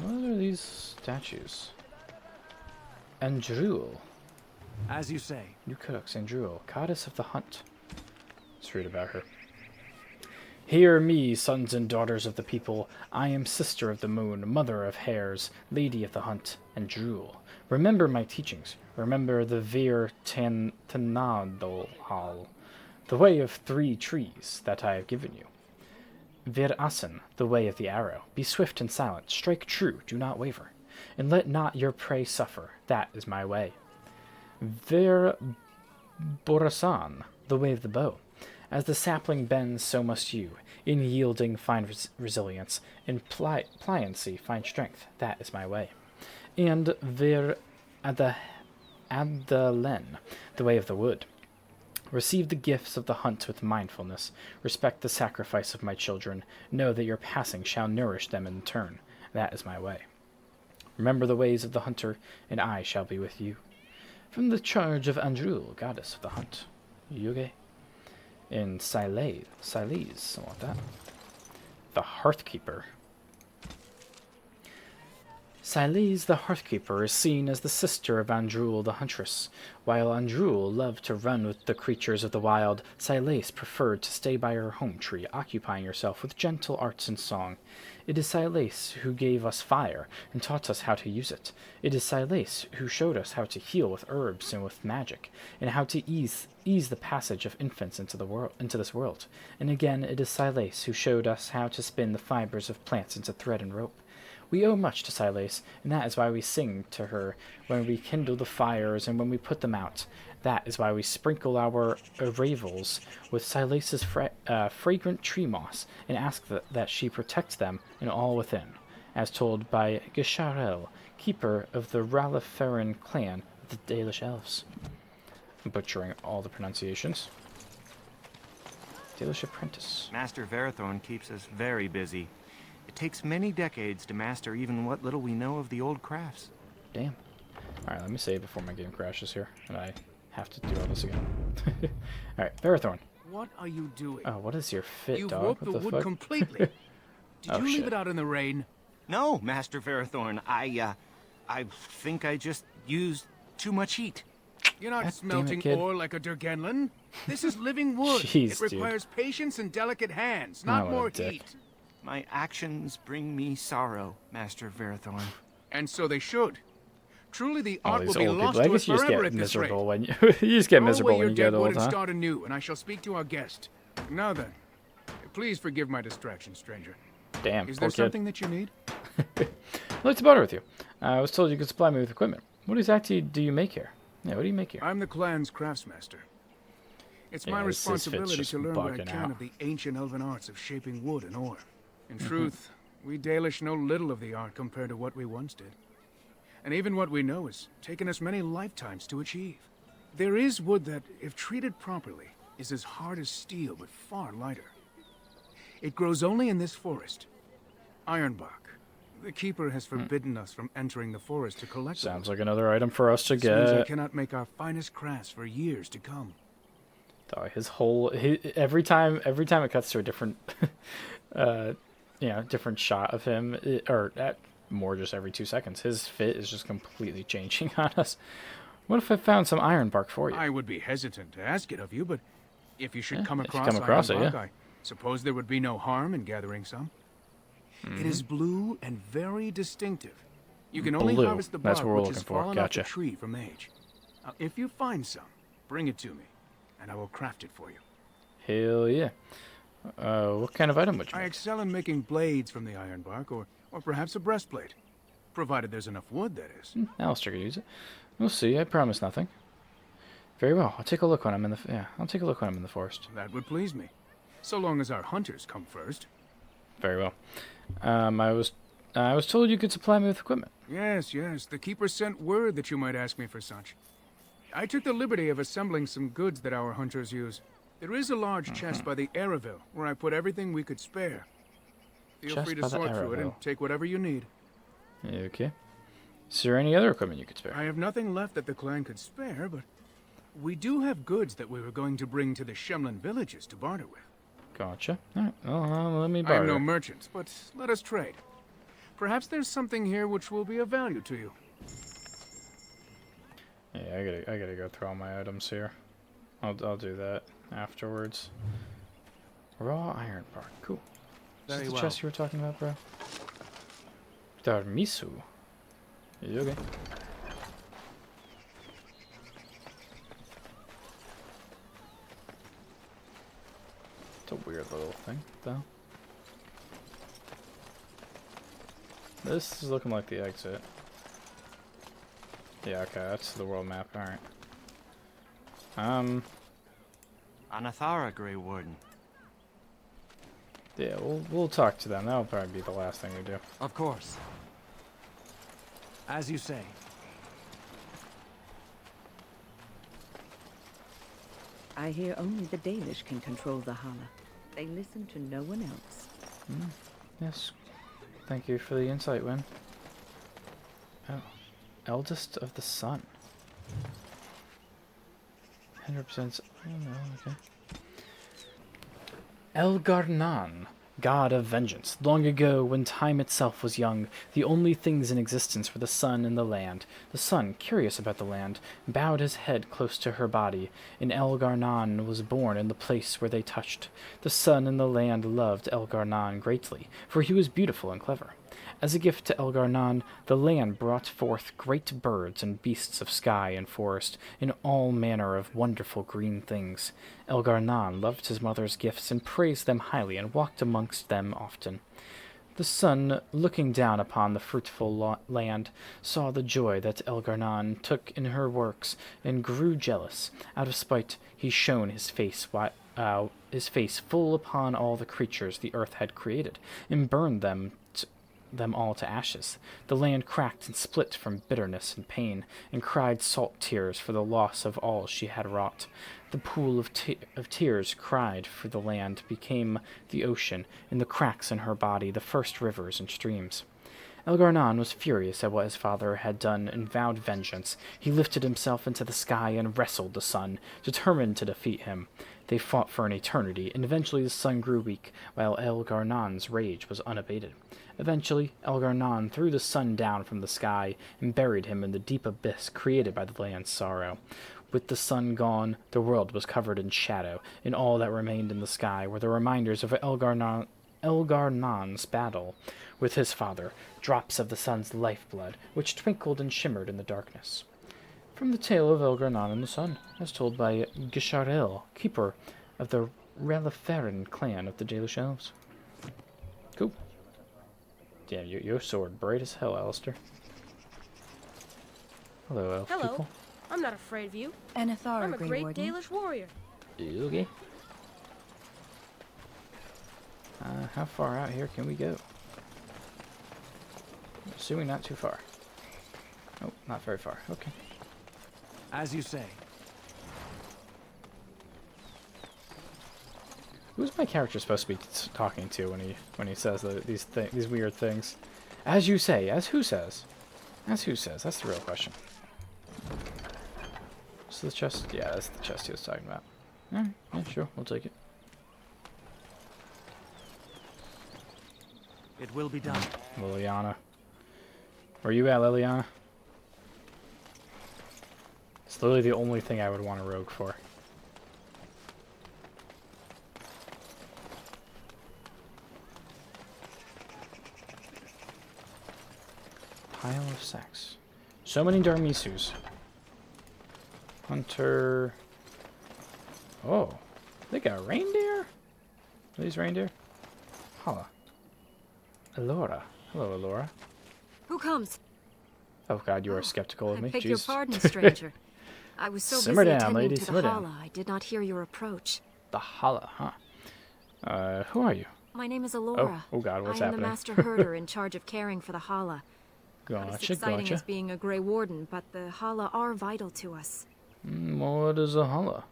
What are these statues? Andruel. As you say. New Codex Andruel, goddess of the hunt. Let's read about her. Hear me, sons and daughters of the people. I am sister of the moon, mother of hares, lady of the hunt, and Druel. Remember my teachings. Remember the Vir Tanadolhal, the way of 3 trees that I have given you. Vir Asen, the way of the arrow. Be swift and silent. Strike true. Do not waver. And let not your prey suffer. That is my way. Vir Borasan, the way of the bow. As the sapling bends, so must you. In yielding, find resilience. In pliancy, find strength. That is my way. And Vir Adalen, the way of the wood. Receive the gifts of the hunt with mindfulness. Respect the sacrifice of my children. Know that your passing shall nourish them in turn. That is my way. Remember the ways of the hunter, and I shall be with you. From the charge of Andruel, goddess of the hunt. Yuge. In Siles, something like that. The Hearthkeeper. Siles the Hearthkeeper is seen as the sister of Andruel the Huntress. While Andruel loved to run with the creatures of the wild, Siles preferred to stay by her home tree, occupying herself with gentle arts and song. It is Siles who gave us fire and taught us how to use it. It is Siles who showed us how to heal with herbs and with magic, and how to ease the passage of infants into this world. And again, it is Siles who showed us how to spin the fibers of plants into thread and rope. We owe much to Siles, and that is why we sing to her when we kindle the fires and when we put them out. That is why we sprinkle our ravels with Silas's fragrant tree moss and ask that she protect them and all within, as told by Gesharel, keeper of the Ralaferan clan of the Dalish elves. I'm butchering all the pronunciations. Dalish apprentice. Master Verathorn keeps us very busy. It takes many decades to master even what little we know of the old crafts. Damn. Alright, let me save before my game crashes here, and I have to do all this again. Alright, Verathorn. What are you doing? Oh, what is your fit, You've dog? warped What the the wood fuck? completely. Did Oh, you leave shit. it out in the rain? No, Master Verathorn. I think I just used too much heat. You're not God damn it, smelting kid. ore like a Durgenlin. This is living wood. Jeez, it dude. requires patience and delicate hands, Oh, not what a more dick. heat. My actions bring me sorrow, Master Verathorn. And so they should. Truly, the All art will these be old lost people. I to us guess you just forever get at this rate. miserable when you you just get Throw miserable away when your you get dead wood old, and huh? start anew, and I shall speak to our guest. Now then, please forgive my distraction, stranger. Damn, Is poor there kid. something that you need? What's the matter with you? I was told you could supply me with equipment. What exactly do you make here? Yeah, what do you make here? I'm the clan's craftsmaster. It's Yeah, my this fit's responsibility just to learn what I bugging can out. of the ancient elven arts of shaping wood and ore. In truth, we Dalish know little of the art compared to what we once did. And even what we know has taken us many lifetimes to achieve. There is wood that, if treated properly, is as hard as steel but far lighter. It grows only in this forest. Ironbark. The keeper has forbidden us from entering the forest to collect the Sounds wood. like another item for us to This means I get. cannot make our finest crafts for years to come. Dog, every time it cuts to a different, different shot of him, more just every 2 seconds, his fit is just completely changing on us. What if I found some iron bark for you? I would be hesitant to ask it of you, but if you should Yeah, come if you across, come across it, ironbark, yeah. I suppose there would be no harm in gathering some. It is blue and very distinctive. You can only Blue, harvest the that's bark what we're which looking has for, fallen off gotcha. the tree from age. Now, if you find some, bring it to me, and I will craft it for you. Hell yeah. What kind of item would you I make? excel in making blades from the ironbark, or perhaps a breastplate. Provided there's enough wood, that is. Alistair could use it. We'll see. I promise nothing. Very well. I'll take a look when I'm in the forest. That would please me. So long as our hunters come first. Very well. I was told you could supply me with equipment. Yes, yes. The keeper sent word that you might ask me for such. I took the liberty of assembling some goods that our hunters use. There is a large chest by the Araville, where I put everything we could spare. Feel Chest free to by the sort through it and Araville. take whatever you need. Okay. Is there any other equipment you could spare? I have nothing left that the clan could spare, but we do have goods that we were going to bring to the Shemlin villages to barter with. Gotcha. All right. Well, let me I am borrow. no merchant, but let us trade. Perhaps there's something here which will be of value to you. Yeah, I gotta go through all my items here. I'll do that afterwards. Raw iron bar. Cool. Is this the chest you were talking about, bro? Darmisu. You okay? It's a weird little thing, though. This is looking like the exit. Yeah, okay, that's the world map. Alright. Anathara, Grey Warden. Yeah, we'll talk to them. That'll probably be the last thing we do. Of course. As you say. I hear only the Dalish can control the Hala. They listen to no one else. Yes. Thank you for the insight, Win. Oh. Eldest of the Sun. 100%. I don't know, okay. Elgarnan, god of vengeance. Long ago, when time itself was young, the only things in existence were the sun and the land. The sun, curious about the land, bowed his head close to her body, and Elgarnan was born in the place where they touched. The sun and the land loved Elgarnan greatly, for he was beautiful and clever. As a gift to Elgarnan, the land brought forth great birds and beasts of sky and forest, and all manner of wonderful green things. Elgarnan loved his mother's gifts and praised them highly and walked amongst them often. The sun, looking down upon the fruitful land, saw the joy that Elgarnan took in her works and grew jealous. Out of spite, he shone his face full upon all the creatures the earth had created, and burned them all to ashes. The land cracked and split from bitterness and pain, and cried salt tears for the loss of all she had wrought. The pool of tears cried for the land became the ocean, and the cracks in her body the first rivers and streams. Elgarnan was furious at what his father had done and vowed vengeance. He lifted himself into the sky and wrestled the sun, determined to defeat him. They fought for an eternity, and eventually the sun grew weak, while Elgarnan's rage was unabated. Eventually, Elgarnan threw the sun down from the sky and buried him in the deep abyss created by the land's sorrow. With the sun gone, the world was covered in shadow, and all that remained in the sky were the reminders of Elgarnan's battle with his father, drops of the sun's lifeblood, which twinkled and shimmered in the darkness. From the tale of Elgarnan and the sun, as told by Gisharel, keeper of the Releferin clan of the Dalish elves. Cool. Damn, your sword bright as hell, Alistair. Hello, elf Hello. people. I'm not afraid of you. Anathara, I'm a Grey great Warden. Dalish warrior. Okay. How far out here can we go? Assuming not too far. Oh, not very far. Okay. As you say. Who's my character supposed to be talking to when he says these weird things? As you say. As who says? As who says? That's the real question. So the chest? Yeah, that's the chest he was talking about. Alright, yeah, sure, we'll take it. It will be done. Liliana. Where you at, Liliana? It's literally the only thing I would want a rogue for. Pile of sacks. So many Darmisus. Hunter. Oh, they got reindeer? Are these reindeer? Hala. Elora. Hello, Elora. Who comes? Oh god, you are skeptical of me. I beg Jeez. your pardon, stranger. I was so Simmer busy down, attending lady, to simmer the down. Hala, I did not hear your approach. The Hala, huh? Who are you? My name is Alora. Oh god, what's I am happening? the master herder in charge of caring for the Hala. Not as Gotcha, exciting gotcha. as being a Grey Warden, but the Hala are vital to us. What is a Hala?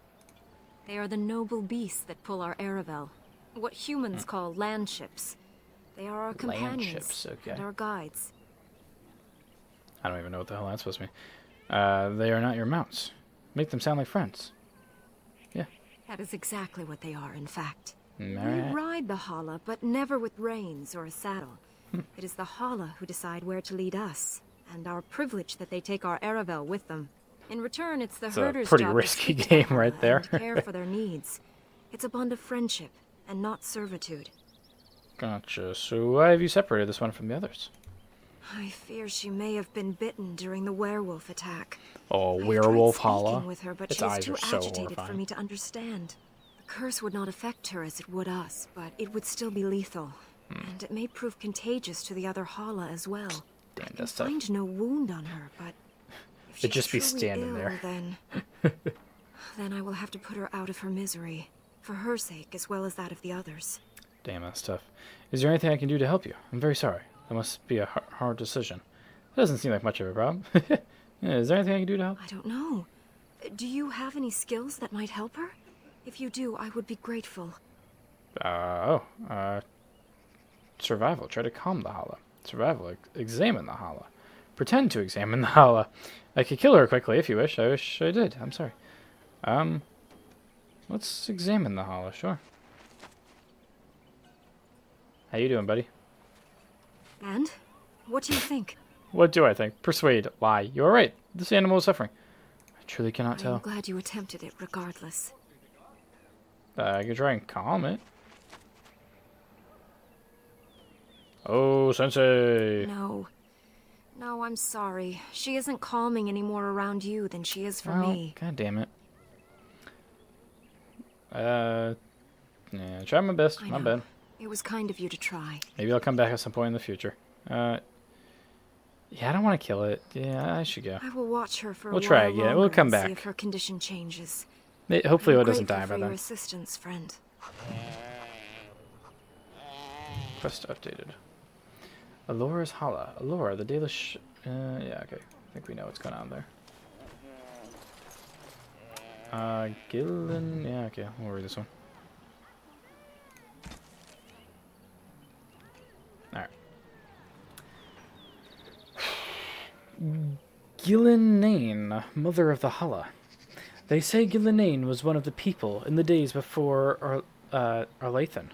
They are the noble beasts that pull our Aravel. What humans call land ships. They are our companions ships, okay. and our guides. I don't even know what the hell that's supposed to mean. They are not your mounts. Make them sound like friends. Yeah. That is exactly what they are, in fact. Alright. We ride the Hala, but never with reins or a saddle. It is the Hala who decide where to lead us, and our privilege that they take our Aravel with them. In return, it's the It's a herder's pretty job risky to speak to game the right Hala there. and care for their needs. It's a bond of friendship, and not servitude. Gotcha. So why have you separated this one from the others? I fear she may have been bitten during the werewolf attack. Oh, I've werewolf tried speaking Hala. with her, but Its she is eyes too are so agitated for horrifying. me to understand. The curse would not affect her as it would us, but it would still be lethal. And it may prove contagious to the other Hala as well. Damn, I can that's tough. find no wound on her, but if she's It'd just be truly standing ill, there. then I will have to put her out of her misery, for her sake as well as that of the others. Damn, that's tough. Is there anything I can do to help you? I'm very sorry. That must be a hard decision. It doesn't seem like much of a problem. Yeah, is there anything I can do to help? I don't know. Do you have any skills that might help her? If you do, I would be grateful. Survival. Try to calm the Hala. Survival. Examine the Hala. Pretend to examine the Hala. I could kill her quickly if you wish. I wish I did. I'm sorry. Let's examine the Hala. Sure. How you doing, buddy? And? What do you think? What do I think? Persuade. Lie. You are right. This animal is suffering. I truly cannot I'm tell. glad you attempted it regardless. I could try and calm it. Oh, Sensei! No. No, I'm sorry. She isn't calming any more around you than she is for Well, me. God damn it. Yeah, try my best. I My know. bad. It was kind of you to try. Maybe I'll come back at some point in the future. Yeah, I don't want to kill it. Yeah, I should go. I will watch her for a We'll while try again. We'll longer come and back. See if her condition changes. Hopefully I'm it doesn't die grateful by for your then. assistance, friend. Quest updated. Alora's Hala. Alora, the Dalish... yeah, okay. I think we know what's going on there. Gillen... Yeah, okay. We'll read this one. Alright. Gillenane, mother of the Hala. They say Gillenane was one of the people in the days before Arlathan,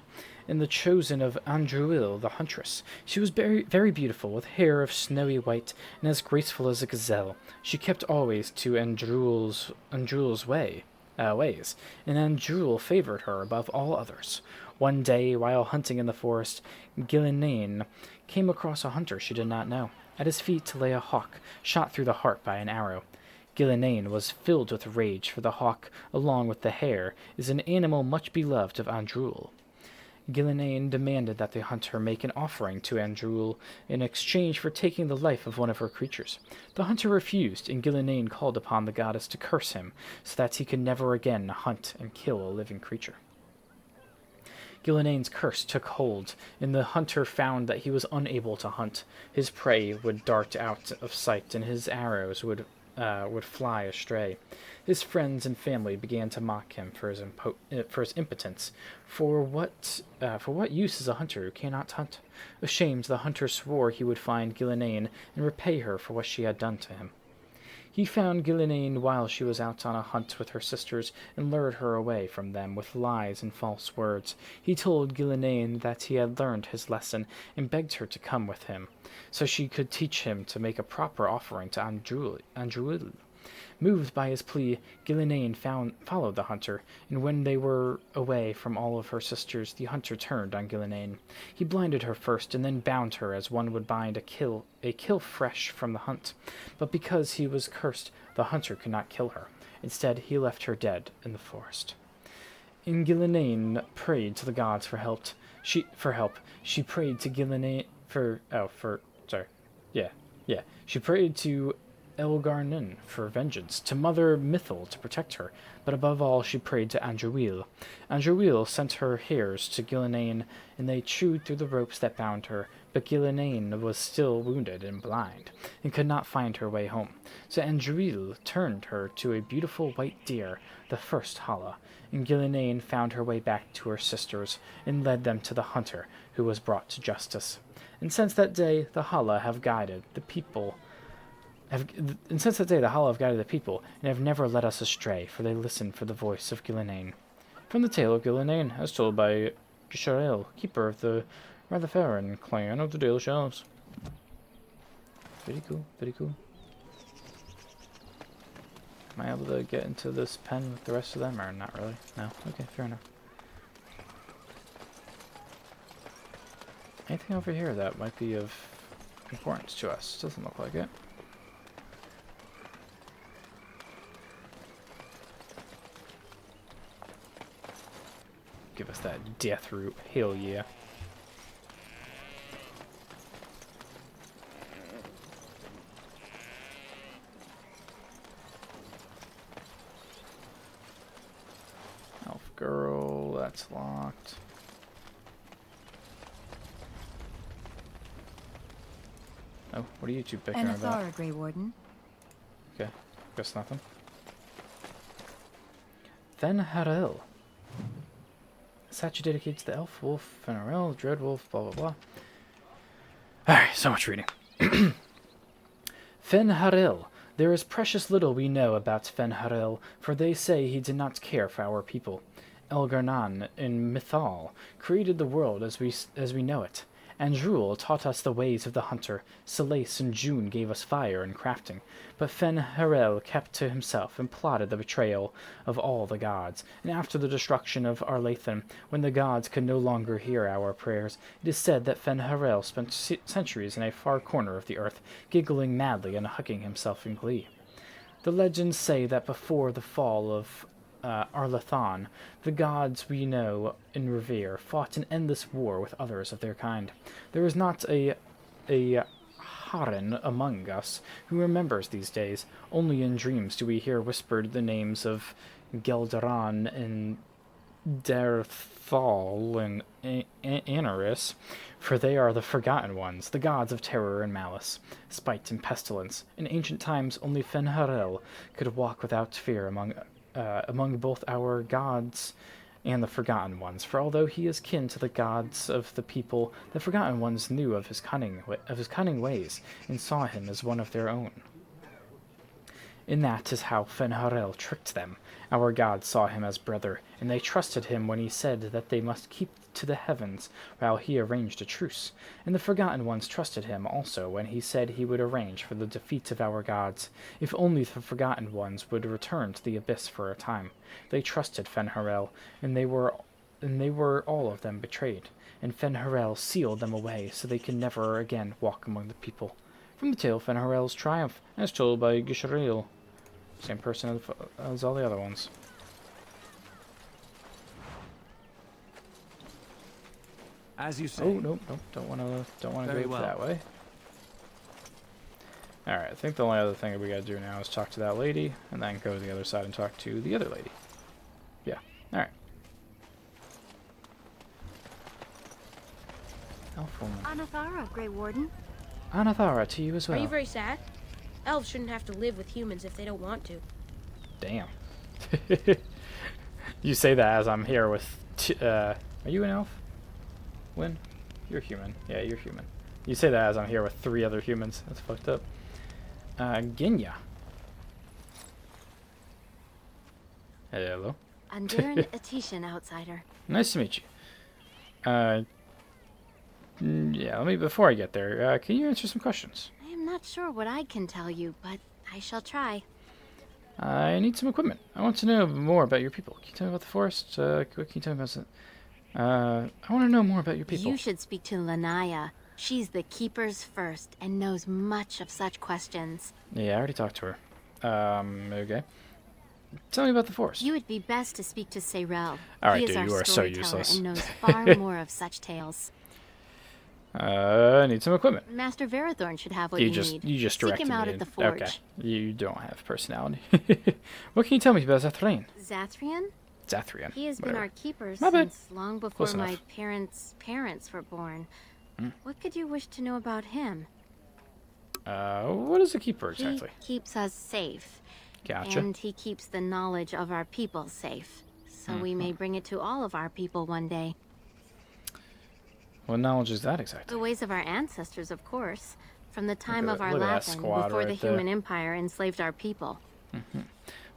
in the chosen of Andruil the huntress. She was very, very beautiful, with hair of snowy white, and as graceful as a gazelle. She kept always to Andruil's ways, and Andruil favored her above all others. One day, while hunting in the forest, Gillenane came across a hunter she did not know. At his feet lay a hawk, shot through the heart by an arrow. Gillenane was filled with rage, for the hawk, along with the hare, is an animal much beloved of Andruil. Gillenane demanded that the hunter make an offering to Andruil in exchange for taking the life of one of her creatures. The hunter refused, and Gillenane called upon the goddess to curse him, so that he could never again hunt and kill a living creature. Gillenane's curse took hold, and the hunter found that he was unable to hunt. His prey would dart out of sight, and his arrows would fly astray. His friends and family began to mock him for his impotence. For what use is a hunter who cannot hunt? Ashamed, the hunter swore he would find Gillenane and repay her for what she had done to him. He found Gillenane while she was out on a hunt with her sisters and lured her away from them with lies and false words. He told Gillenane that he had learned his lesson and begged her to come with him, so she could teach him to make a proper offering to Andruil. Moved by his plea, Gillenane followed the hunter, and when they were away from all of her sisters, the hunter turned on Gillenane. He blinded her first, and then bound her as one would bind a kill fresh from the hunt. But because he was cursed, the hunter could not kill her. Instead, he left her dead in the forest. And Gillenane prayed to the gods for help. She prayed to Gillenane She prayed to Elgar'nan for vengeance, to Mother Mithil to protect her, but above all she prayed to Andruil. Andruil sent her hares to Gillenane, and they chewed through the ropes that bound her, but Gillenane was still wounded and blind, and could not find her way home. So Andruil turned her to a beautiful white deer, the first Hala, and Gillenane found her way back to her sisters, and led them to the hunter, who was brought to justice. And since that day, the Hala have guided the people and have never led us astray, for they listen for the voice of Gillenane. From the tale of Gillenane, as told by Gisharel, keeper of the Rather Farron, clan of the Dalish elves. Very cool, very cool. Am I able to get into this pen with the rest of them, or not really? No? Okay, fair enough. Anything over here that might be of importance to us? Doesn't look like it. Give us that death root. Hell yeah. Elf girl, that's locked. Oh, what are you two picking about? Anathara, Grey Warden. Okay, guess nothing. Then Harel. Statue dedicated to the elf, wolf, Fenarel, dread wolf, blah blah blah. Alright, so much reading. Fen Harel. There is precious little we know about Fen Harel, for they say he did not care for our people. Elgarnan in Mythal created the world as we know it. Andruel taught us the ways of the hunter. Selace and June gave us fire and crafting. But Fen Harel kept to himself and plotted the betrayal of all the gods. And after the destruction of Arlathan, when the gods could no longer hear our prayers, it is said that Fen Harel spent centuries in a far corner of the earth, giggling madly and hugging himself in glee. The legends say that before the fall of Arlathan, the gods we know and revere fought an endless war with others of their kind. There is not a Haran among us who remembers these days. Only in dreams do we hear whispered the names of Geldaran and Derthal and Anaris, for they are the forgotten ones, the gods of terror and malice, spite and pestilence. In ancient times, only Fen Harel could walk without fear among both our gods and the Forgotten Ones, for although he is kin to the gods of the people, the Forgotten Ones knew of his cunning ways, and saw him as one of their own. And that is how Fen Harel tricked them. Our gods saw him as brother, and they trusted him when he said that they must keep to the heavens while he arranged a truce. And the Forgotten Ones trusted him also when he said he would arrange for the defeat of our gods, if only the Forgotten Ones would return to the abyss for a time. They trusted Fen Harel, and they were all of them betrayed, and Fen Harel sealed them away so they can never again walk among the people. From the tale Fen Harel's triumph, as told by Gisharil. Same person as all the other ones. As you say. Oh no, don't want to Very go well. that way. All right, I think the only other thing that we got to do now is talk to that lady, and then go to the other side and talk to the other lady. Yeah. All right. Elf woman. Anathara, Grey Warden. Anathara, to you as well. Are you very sad? Elves shouldn't have to live with humans if they don't want to. Damn. You say that as I'm here with... are you an elf? Win? You're human. Yeah, you're human. You say that as I'm here with 3 other humans. That's fucked up. Ginya. Hello. Anduran Atishan, outsider. Nice to meet you. Yeah, before I get there, can you answer some questions? I am not sure what I can tell you, but I shall try. I need some equipment. I want to know more about your people. Can you tell me about the forest? What can you tell me about it? I want to know more about your people. You should speak to Lanaya. She's the Keeper's first and knows much of such questions. Yeah, I already talked to her. Okay. Tell me about the forest. You would be best to speak to Seyrel. Alright, He is dude, our you are so storyteller useless. and knows far more of such tales. I need some equipment. Master Verathorn should have what you need. You just Seek directed him out me at the in. forge. Okay. You don't have personality. What can you tell me about Zathrain? Zathrian? Zathrian. He has been whatever. our keeper My bad. since long before Close my enough. parents were born. What could you wish to know about him? What is a keeper exactly? He keeps us safe. Gotcha. And he keeps the knowledge of our people safe. So we may bring it to all of our people one day. What knowledge is that exactly? The ways of our ancestors, of course. From the time at of that- our look at that Latin, squad before the right there. human empire enslaved our people.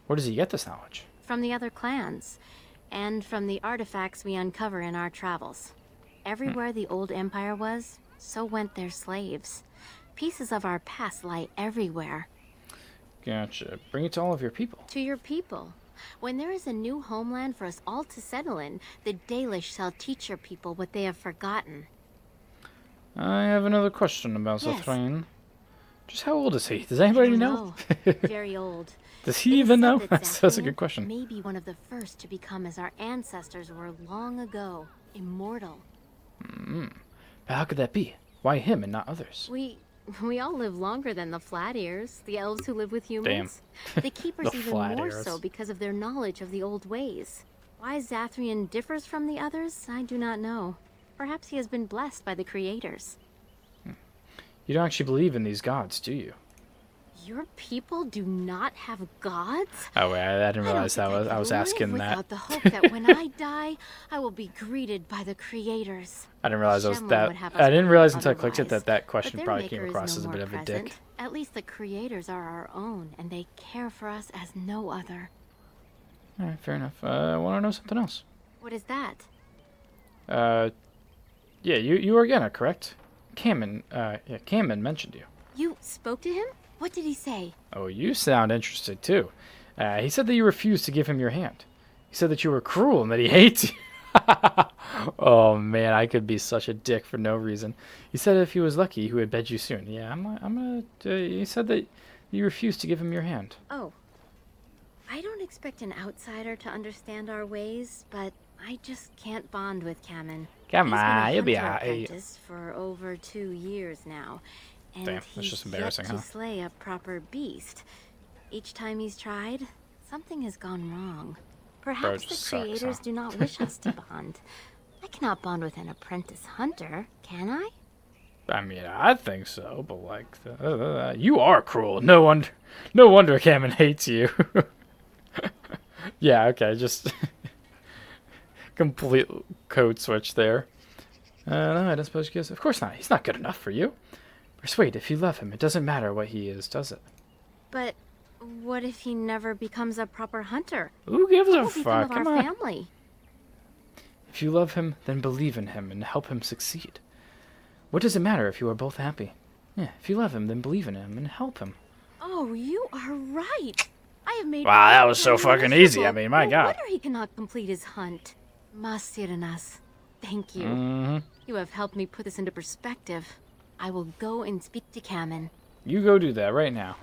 Where does he get this knowledge? From the other clans. And from the artifacts we uncover in our travels. Everywhere the old empire was, so went their slaves. Pieces of our past lie everywhere. Gotcha. Bring it to all of your people. To your people. When there is a new homeland for us all to settle in, the Dalish shall teach your people what they have forgotten. I have another question about Yes. Zathrain. Just how old is he? Does anybody know? Very old. Does he It is even said know? that That's a Zathrain good question. may be one of the first to become as our ancestors were long ago, immortal. But how could that be? Why him and not others? We all live longer than the Flat Ears, the elves who live with humans. The Keepers The even Flat more Ears. so because of their knowledge of the old ways. Why Zathrian differs from the others, I do not know. Perhaps he has been blessed by the creators. You don't actually believe in these gods, do you? Your people do not have gods? Oh, wait, I didn't realize I don't think I was could live asking that. without the hope that when I die, I will be greeted by the creators. I didn't realize Shemlin would have us I didn't realize until I believe clicked it that question But their probably came maker is across no as a more bit of a present. dick. At least the creators are our own, and they care for us as no other. Alright, fair enough. I want to know something else. What is that? Yeah, you are Organa, correct? Cameron mentioned you. You spoke to him? What did he say? Oh, you sound interested, too. He said that you refused to give him your hand. He said that you were cruel and that he hates you. Oh, man, I could be such a dick for no reason. He said if he was lucky, he would bed you soon. Yeah, he said that you refused to give him your hand. Oh. I don't expect an outsider to understand our ways, but I just can't bond with Kamen. Come He's been on, a you'll be hunter alright. apprentice for over 2 years now. And Damn, that's he's just embarrassing, yet to huh? slay a proper beast. Each time he's tried, something has gone wrong. Perhaps the just sucks, creators huh? do not wish us to bond. I cannot bond with an apprentice hunter, can I? I mean, I think so, but like, you are cruel. No wonder Cameron hates you. Yeah, okay, just complete code switch there. No, I don't suppose you guys. Of course not. He's not good enough for you. Persuade, if you love him, it doesn't matter what he is, does it? But what if he never becomes a proper hunter? Who gives What a will become fuck? of Come our on. family? If you love him, then believe in him and help him succeed. What does it matter if you are both happy? Yeah, if you love him, then believe in him and help him. Oh, you are right. I have made. Wow, that was so Kamen fucking easy. I miserable. mean, my No God. wonder he cannot complete his hunt. Masiranas, thank you. Mm-hmm. You have helped me put this into perspective. I will go and speak to Kamen. You go do that right now.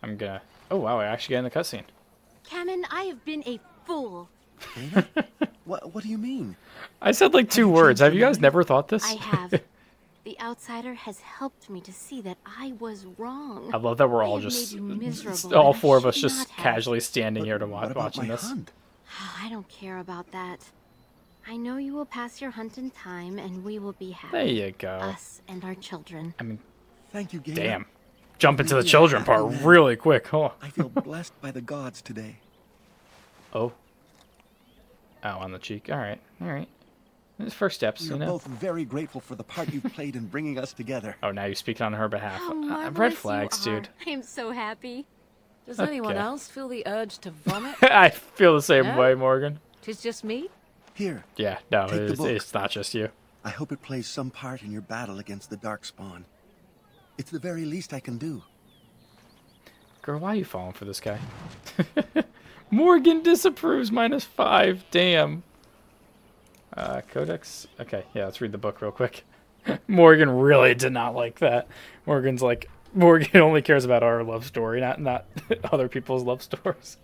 I'm gonna... Oh, wow, I actually got in the cutscene. Kamen, I have been a fool. What do you mean? I said like 2 words. Have you guys never thought this? I have. The outsider has helped me to see that I was wrong. I love that we're I all have just... made you miserable, all and I 4 of us should just not have. casually standing here to What about watching my this. hunt? I don't care about that. I know you will pass your hunt in time, and we will be happy. There you go. Us and our children. I mean, Thank you, Gator. damn. Jump into the Really a children happy part man. really quick. Oh. I feel blessed by the gods today. Oh. Oh, on the cheek. All right. All right. It's first steps, We you are know. both very grateful for the part you've played in bringing us together. Oh, now you're speaking on her behalf. How Red marvelous flags, you are. dude. I am so happy. Does anyone Okay. else feel the urge to vomit? I feel the same No? way, Morgan. Tis just me? Here, Yeah, no, Take the book. it's not just you. I hope it plays some part in your battle against the Darkspawn. It's the very least I can do. Girl, why are you falling for this guy? Morgan disapproves -5. Damn. Codex? Okay, yeah, let's read the book real quick. Morgan really did not like that. Morgan only cares about our love story, not other people's love stories.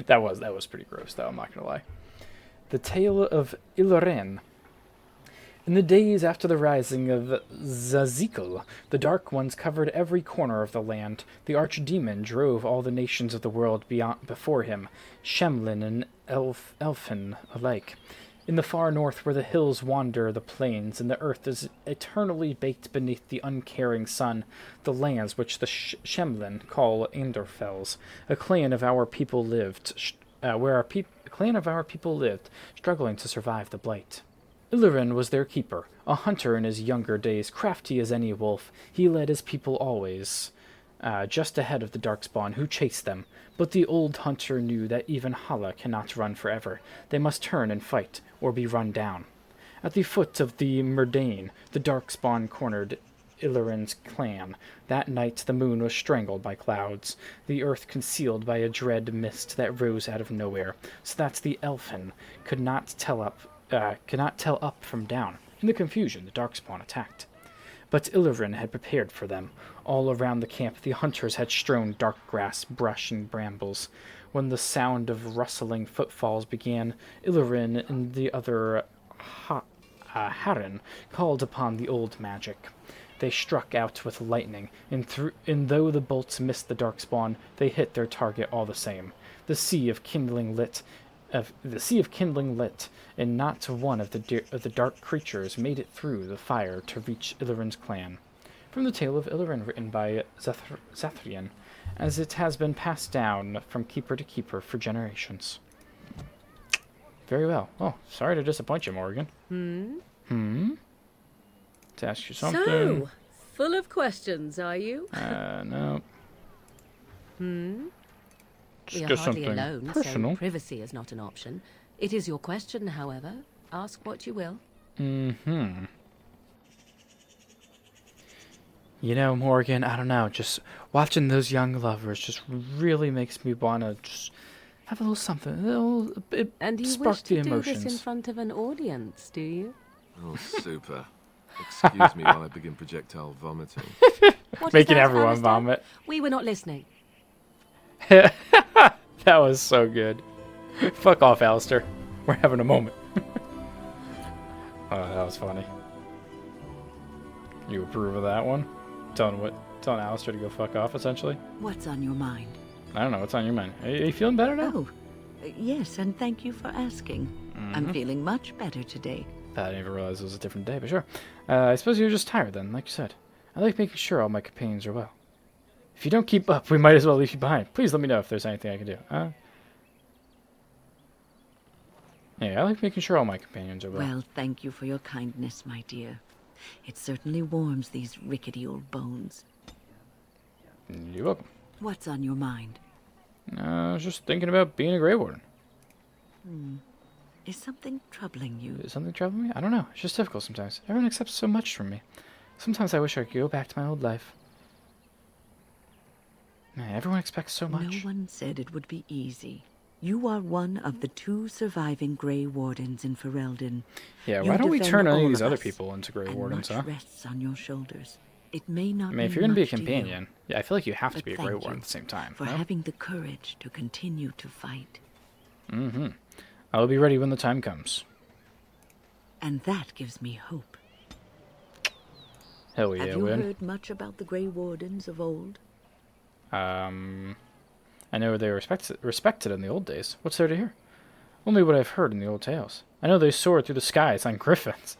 That was pretty gross, though, I'm not gonna lie. The Tale of Iloren. In the days after the rising of Zazikal, the Dark Ones covered every corner of the land. The Archdemon drove all the nations of the world before him, Shemlin and Elfin alike. In the far north where the hills wander the plains, and the earth is eternally baked beneath the uncaring sun, the lands which the Shemlin call Anderfels, a clan of our people lived, struggling to survive the blight. Ilurin was their keeper, a hunter in his younger days, crafty as any wolf. He led his people always, just ahead of the Darkspawn, who chased them. But the old hunter knew that even Hala cannot run forever. They must turn and fight, or be run down. At the foot of the Murdain, the Darkspawn cornered Illirin's clan. That night the moon was strangled by clouds, the earth concealed by a dread mist that rose out of nowhere, so that the Elfin could not tell up from down. In the confusion, the Darkspawn attacked. But Illirin had prepared for them. All around the camp the hunters had strewn dark grass, brush, and brambles. When the sound of rustling footfalls began, Illirin and the other Harin called upon the old magic. They struck out with lightning, and though the bolts missed the Darkspawn, they hit their target all the same. The sea of kindling lit, and not one of the dark creatures made it through the fire to reach Illirin's clan. From the tale of Illirin written by Zathrian, as it has been passed down from keeper to keeper for generations. Very well. Oh, sorry to disappoint you, Morgan. To ask you something. So, full of questions, are you? No. We are Just hardly something alone, personal. so privacy is not an option. It is your question, however. Ask what you will. You know, Morgan, I don't know, just watching those young lovers just really makes me want to just have a little something. And you spark wish the to do emotions. this in front of an audience, do you? Oh, super. Excuse me while I begin projectile vomiting. What is Making that, everyone Alistair? vomit. We were not listening. That was so good. Fuck off, Alistair. We're having a moment. Oh, that was funny. You approve of that one? Telling Alistair to go fuck off, essentially? What's on your mind? I don't know. What's on your mind? Are you feeling better now? Oh, yes, and thank you for asking. I'm feeling much better today. I didn't even realize it was a different day, but sure. I suppose you're just tired then, like you said. I like making sure all my companions are well. If you don't keep up, we might as well leave you behind. Please let me know if there's anything I can do. Yeah, I like making sure all my companions are well. Well, thank you for your kindness, my dear. It certainly warms these rickety old bones. You're welcome. What's on your mind? I was just thinking about being a Grey Warden. Is something troubling you? Is something troubling me? I don't know. It's just difficult sometimes. Everyone accepts so much from me. Sometimes I wish I could go back to my old life. Man, everyone expects so much. No one said it would be easy. You are one of the 2 surviving Grey Wardens in Ferelden. Yeah, You why don't we defend turn any all of these of other us, people into Grey and Wardens, much huh? rests on your shoulders. It may not I mean, if mean you're going to be a much to you, companion, yeah, I feel like you have to but be a thank Grey you Warden at the same time. for no? having the courage to continue to fight. I'll be ready when the time comes. And that gives me hope. Hell yeah, Have you Win. heard much about the Grey Wardens of old? I know they were respected in the old days. What's there to hear? Only what I've heard in the old tales. I know they soared through the skies on griffins.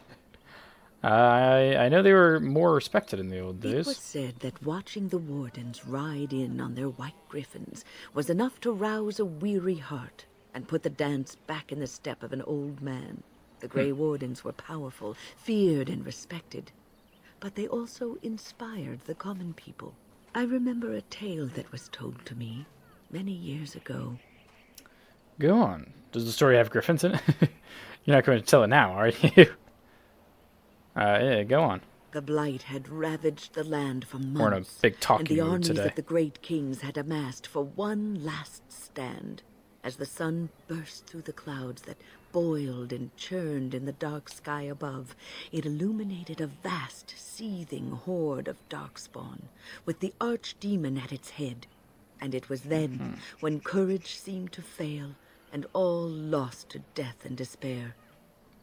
I know they were more respected in the old days. It was said that watching the Wardens ride in on their white griffins was enough to rouse a weary heart and put the dance back in the step of an old man. The Grey Wardens were powerful, feared and respected, but they also inspired the common people. I remember a tale that was told to me many years ago. Go on. Does the story have griffins in it? You're not going to tell it now, are you? Yeah, go on. The blight had ravaged the land for months. We're in a big talking and the mood armies today. of the great kings had amassed for one last stand. As the sun burst through the clouds that boiled and churned in the dark sky above, it illuminated a vast, seething horde of darkspawn, with the archdemon at its head. And it was then, when courage seemed to fail, and all lost to death and despair,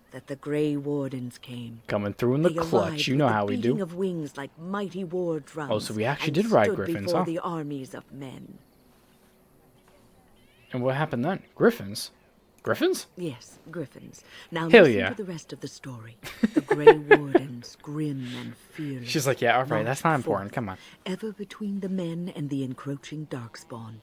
that the Grey Wardens came. Coming through in the They clutch, arrived you with know the how we beating do. of wings like mighty war drums. Oh, so we actually and did ride stood griffins, before huh? the armies of men. And what happened then? Griffins? Griffins? Yes, griffins. Now Hell listen yeah. to the rest of the story. The Grey Wardens, grim and fearless. She's like, yeah, all right, that's not marched important. forth, Come on. Ever between the men and the encroaching darkspawn.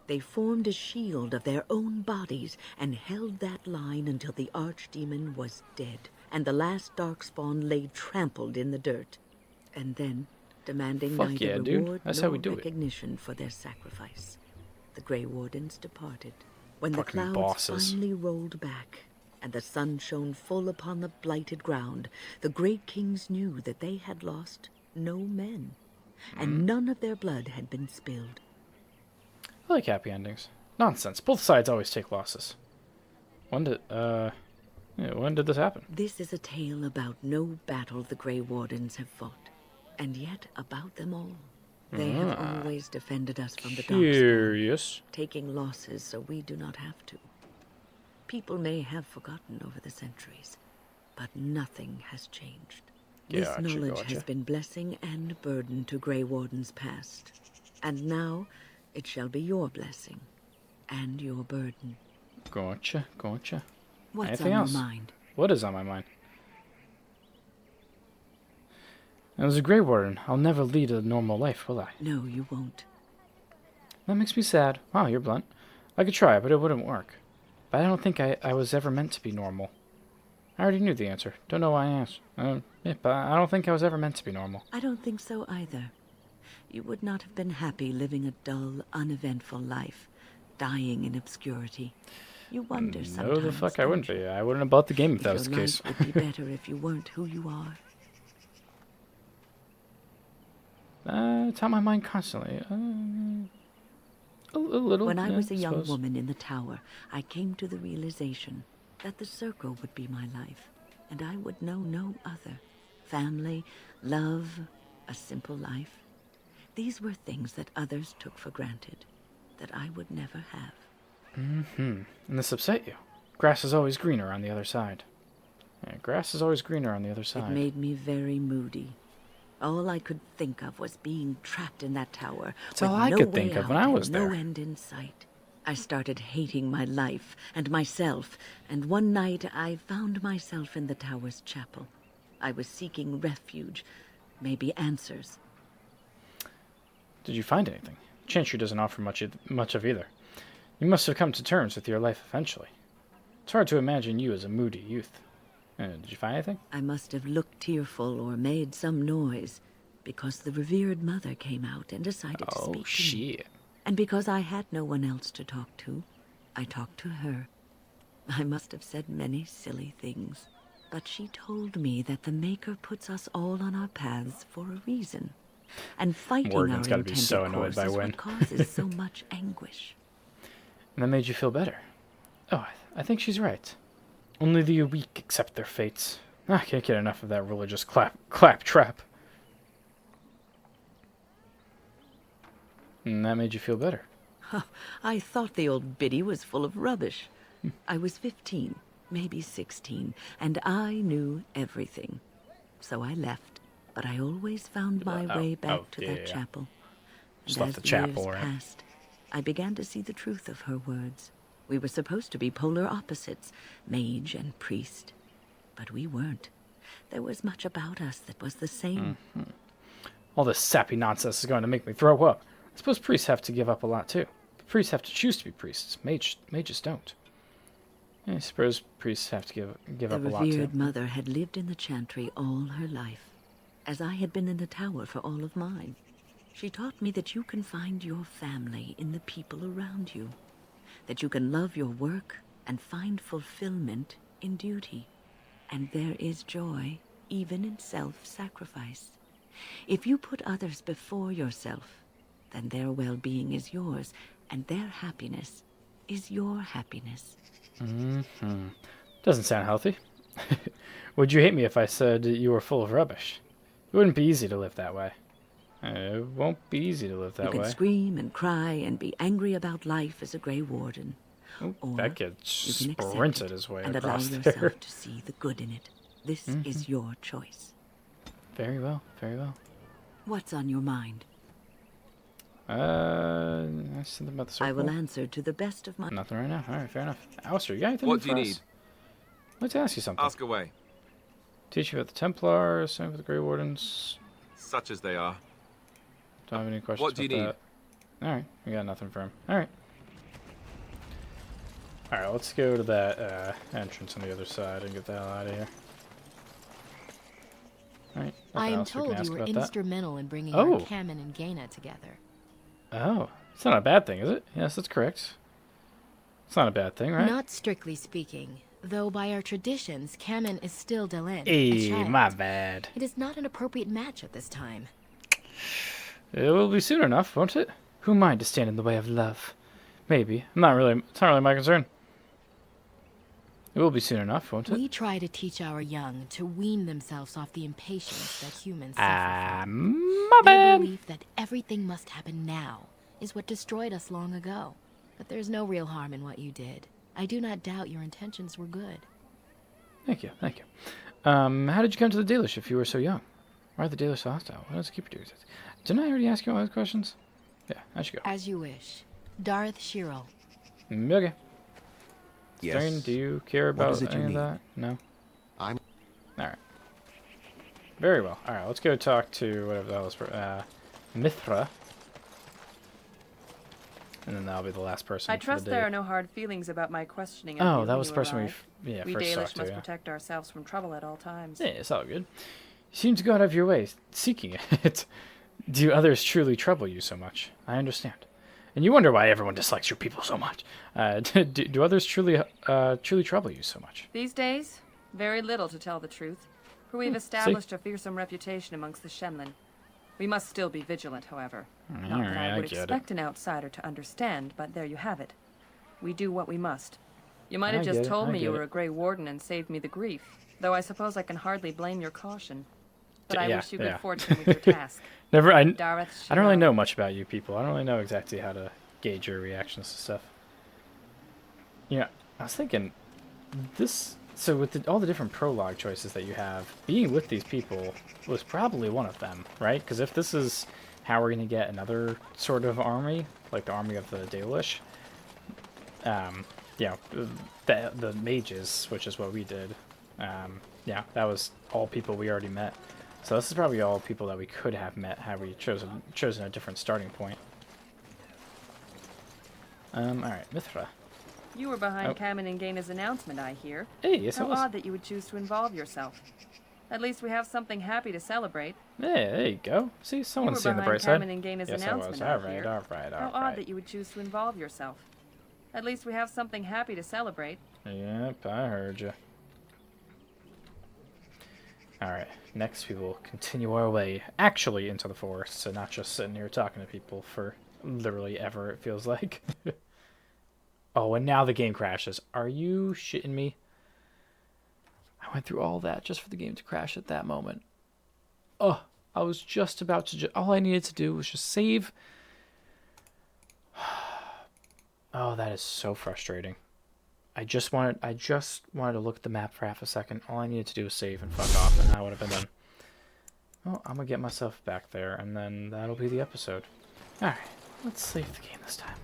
They formed a shield of their own bodies and held that line until the archdemon was dead and the last darkspawn lay trampled in the dirt. And then, demanding Fuck neither yeah, dude. reward That's nor how we do it. recognition for their sacrifice, the Grey Wardens departed. When Fucking the clouds bosses. finally rolled back and the sun shone full upon the blighted ground, the great kings knew that they had lost no men, and none of their blood had been spilled. I like happy endings. Nonsense. Both sides always take losses. When did this happen? This is a tale about no battle the Grey Wardens have fought, and yet about them all. They have always defended us from the Darkspawn, taking losses so we do not have to. People may have forgotten over the centuries, but nothing has changed. This knowledge has been blessing and burden to Grey Wardens past, and now it shall be your blessing and your burden. Gotcha. What's Anything on else? your mind? What is on my mind? As a Grey Warden, I'll never lead a normal life, will I? No, you won't. That makes me sad. Wow, you're blunt. I could try, but it wouldn't work. But I don't think I was ever meant to be normal. I already knew the answer. Don't know why I asked. But I don't think I was ever meant to be normal. I don't think so either. You would not have been happy living a dull, uneventful life, dying in obscurity. You wonder sometimes. No, the fuck I wouldn't be. I wouldn't have bought the game if that was the case. Your life would be better if you weren't who you are. It's on my mind constantly. A little. When I was a young woman in the tower, I came to the realization that the circle would be my life, and I would know no other. Family, love, a simple life. These were things that others took for granted, that I would never have. And this upset you. Grass is always greener on the other side. Yeah, grass is always greener on the other side. It made me very moody. All I could think of was being trapped in that tower. That's all I could think of when I was there. No end in sight. I started hating my life and myself, and one night I found myself in the tower's chapel. I was seeking refuge, maybe answers. Did you find anything? Chantry doesn't offer much of either. You must have come to terms with your life eventually. It's hard to imagine you as a moody youth. Did you find anything? I must have looked tearful or made some noise, because the revered mother came out and decided to speak to me. Oh, shit. And because I had no one else to talk to, I talked to her. I must have said many silly things, but she told me that the Maker puts us all on our paths for a reason, and fighting Morgan's our gotta be so intended annoyed course by is Wynn. what causes so much anguish. And that made you feel better. Oh, I think she's right. Only the weak accept their fates. I can't get enough of that religious clap trap. And that made you feel better. I thought the old biddy was full of rubbish. I was 15, maybe 16, and I knew everything. So I left, but I always found my way back to that chapel. Just And left as the chapel, years right? passed, I began to see the truth of her words. We were supposed to be polar opposites, mage and priest. But we weren't. There was much about us that was the same. All this sappy nonsense is going to make me throw up. I suppose priests have to give up a lot too. Priests have to choose to be priests. Mages don't. I suppose priests have to give up a lot too. The revered mother had lived in the chantry all her life, as I had been in the tower for all of mine. She taught me that you can find your family in the people around you, that you can love your work and find fulfillment in duty, and there is joy even in self-sacrifice. If you put others before yourself, then their well-being is yours, and their happiness is your happiness. Doesn't sound healthy. Would you hate me if I said you were full of rubbish? It wouldn't be easy to live that way. It won't be easy to live that way. You can scream and cry and be angry about life as a Grey Warden. Or that kid you can sprinted his way and allow across there. yourself to see the good in it. This is your choice. Very well, very well. What's on your mind? Something about the circle. I will answer to the best of my... Nothing right now. All right, fair enough. Alistair, you got anything What for do you us? need? I'd like to ask you something. Ask away. Teach you about the Templars, same with the Grey Wardens. Such as they are. Don't have any questions What do you about that. Alright, we got nothing for him. Alright. Alright, let's go to that entrance on the other side and get the hell out of here. Alright. I am told you were instrumental in bringing our Kamen and Gaina together. Oh, it's not a bad thing, is it? Yes, that's correct. It's not a bad thing, right? Not strictly speaking. Though by our traditions, Kamen is still Delin, a Hey, child. my bad. It is not an appropriate match at this time. It will be soon enough, won't it? Who am I to stand in the way of love? Maybe. It's not really my concern. It will be soon enough, won't it? We try to teach our young to wean themselves off the impatience that humans suffer from. My Their bad. belief that everything must happen now is what destroyed us long ago. But there's no real harm in what you did. I do not doubt your intentions were good. Thank you, thank you. How did you come to the Dalish if you were so young? Why are the Dalish so hostile? What does the keeper do? Didn't I already ask you all those questions? Yeah, I should go. As you wish. Darth Shirel. Okay. Yes. Stern, do you care What about is it you any of need? that? No? I'm... Alright. Very well. Alright, let's go talk to whatever the hell is Mithra. And then that'll be the last person. I for trust the there day. are no hard feelings about my questioning of Oh, you that when was you the person arrive. we We first Dalish talked must to. Yeah. protect ourselves from trouble at all times. Yeah, it's all good. You seem to go out of your way seeking it. Do others truly trouble you so much? I understand. And you wonder why everyone dislikes your people so much. Do others truly trouble you so much? These days, very little to tell the truth, for we've See? established a fearsome reputation amongst the Shemlin. We must still be vigilant, however. Not that Alright, I I would get expect an outsider to understand, but there you have it. We do what we must. You might have I just get it, told I me you get were it. a Grey Warden and saved me the grief, though I suppose I can hardly blame your caution. But I Yeah, wish you good yeah. fortune with your task. I don't really Shirel. know much about you people. I don't really know exactly how to gauge your reactions to stuff. Yeah, I was thinking this. So with all the different prologue choices that you have, being with these people was probably one of them, right? Because if this is how we're gonna get another sort of army, like the army of the Dalish, yeah, the mages, which is what we did. Yeah, that was all people we already met. So this is probably all people that we could have met had we chosen a different starting point. Alright, Mithra. You were behind Oh. Kamen and Gaina's announcement, I hear. Hey, yes, How it was. odd that you would choose to involve yourself. At least we have something happy to celebrate. Hey, there you go. See, someone's you seeing were the bright behind side. Kamen and Gaina's Yes, I announcement, was. I Alright, hear. alright, How odd alright. that you would choose to involve yourself. At least we have something happy to celebrate. Yep, I heard you. Alright, next we will continue our way actually into the forest, so not just sitting here talking to people for literally ever, it feels like. Oh, and now the game crashes. Are you shitting me? I went through all that just for the game to crash at that moment. Oh, I was just about to... all I needed to do was just save. Oh, that is so frustrating. I just wanted to look at the map for half a second. All I needed to do was save and fuck off, and that would have been done. Well, I'm gonna get myself back there, and then that'll be the episode. Alright, let's save the game this time.